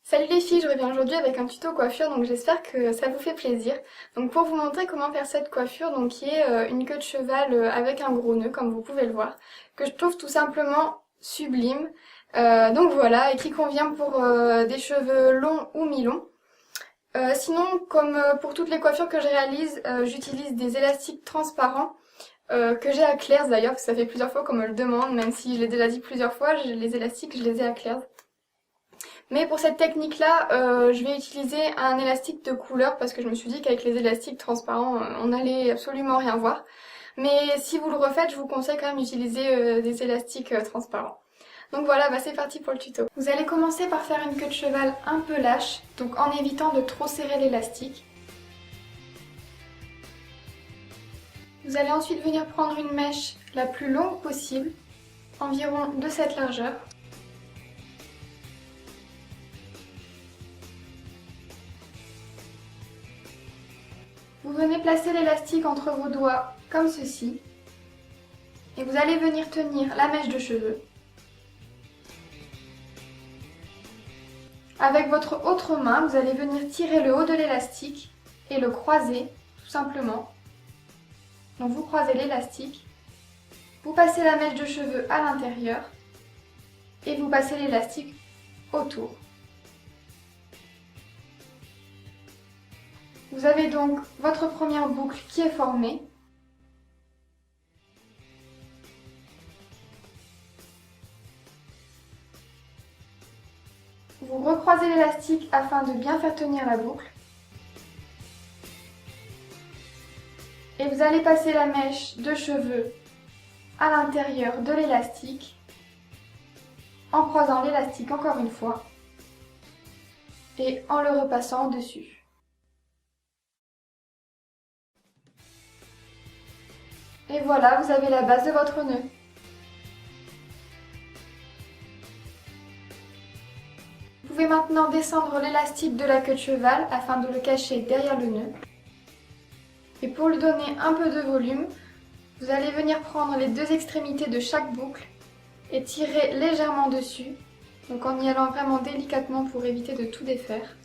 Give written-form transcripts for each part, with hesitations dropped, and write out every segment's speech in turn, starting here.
Salut les filles, je reviens aujourd'hui avec un tuto coiffure, donc j'espère que ça vous fait plaisir. Donc pour vous montrer comment faire cette coiffure, donc qui est une queue de cheval avec un gros nœud, comme vous pouvez le voir, que je trouve tout simplement sublime. Donc voilà, et qui convient pour des cheveux longs ou mi-longs. Sinon, comme pour toutes les coiffures que je réalise, j'utilise des élastiques transparents que j'ai à Claire's d'ailleurs, parce que ça fait plusieurs fois qu'on me le demande, même si je l'ai déjà dit plusieurs fois, les élastiques je les ai à Claire's. Mais pour cette technique-là, je vais utiliser un élastique de couleur parce que je me suis dit qu'avec les élastiques transparents, on n'allait absolument rien voir. Mais si vous le refaites, je vous conseille quand même d'utiliser des élastiques transparents. Donc voilà, bah c'est parti pour le tuto. Vous allez commencer par faire une queue de cheval un peu lâche, donc en évitant de trop serrer l'élastique. Vous allez ensuite venir prendre une mèche la plus longue possible, environ de cette largeur. Vous venez placer l'élastique entre vos doigts comme ceci et vous allez venir tenir la mèche de cheveux. Avec votre autre main, vous allez venir tirer le haut de l'élastique et le croiser tout simplement. Donc vous croisez l'élastique, vous passez la mèche de cheveux à l'intérieur et vous passez l'élastique autour. Vous avez donc votre première boucle qui est formée. Vous recroisez l'élastique afin de bien faire tenir la boucle. Et vous allez passer la mèche de cheveux à l'intérieur de l'élastique en croisant l'élastique encore une fois et en le repassant dessus. Et voilà, vous avez la base de votre nœud. Vous pouvez maintenant descendre l'élastique de la queue de cheval afin de le cacher derrière le nœud. Et pour lui donner un peu de volume, vous allez venir prendre les deux extrémités de chaque boucle et tirer légèrement dessus, donc en y allant vraiment délicatement pour éviter de tout défaire.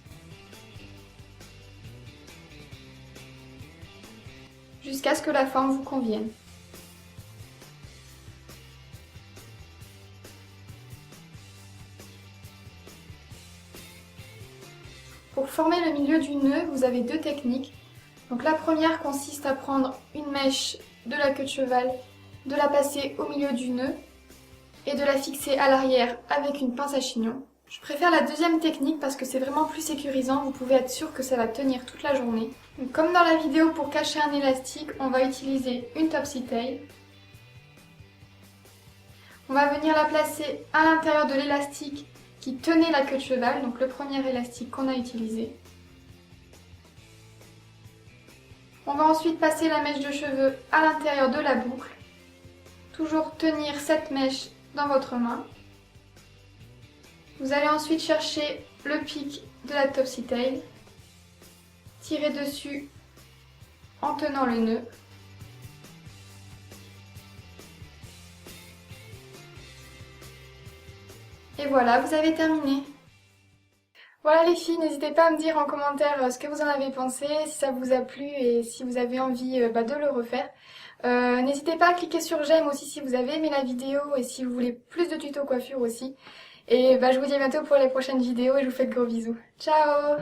Jusqu'à ce que la forme vous convienne. Pour former le milieu du nœud, vous avez deux techniques. Donc la première consiste à prendre une mèche de la queue de cheval, de la passer au milieu du nœud et de la fixer à l'arrière avec une pince à chignon. Je préfère la deuxième technique parce que c'est vraiment plus sécurisant, vous pouvez être sûr que ça va tenir toute la journée. Donc, comme dans la vidéo, pour cacher un élastique, on va utiliser une topsy-tail. On va venir la placer à l'intérieur de l'élastique qui tenait la queue de cheval, donc le premier élastique qu'on a utilisé. On va ensuite passer la mèche de cheveux à l'intérieur de la boucle. Toujours tenir cette mèche dans votre main. Vous allez ensuite chercher le pic de la topsy-tail, tirer dessus en tenant le nœud. Et voilà, vous avez terminé. Voilà les filles, n'hésitez pas à me dire en commentaire ce que vous en avez pensé, si ça vous a plu et si vous avez envie de le refaire. N'hésitez pas à cliquer sur j'aime aussi si vous avez aimé la vidéo et si vous voulez plus de tutos coiffure aussi. Et je vous dis à bientôt pour les prochaines vidéos et je vous fais de gros bisous. Ciao!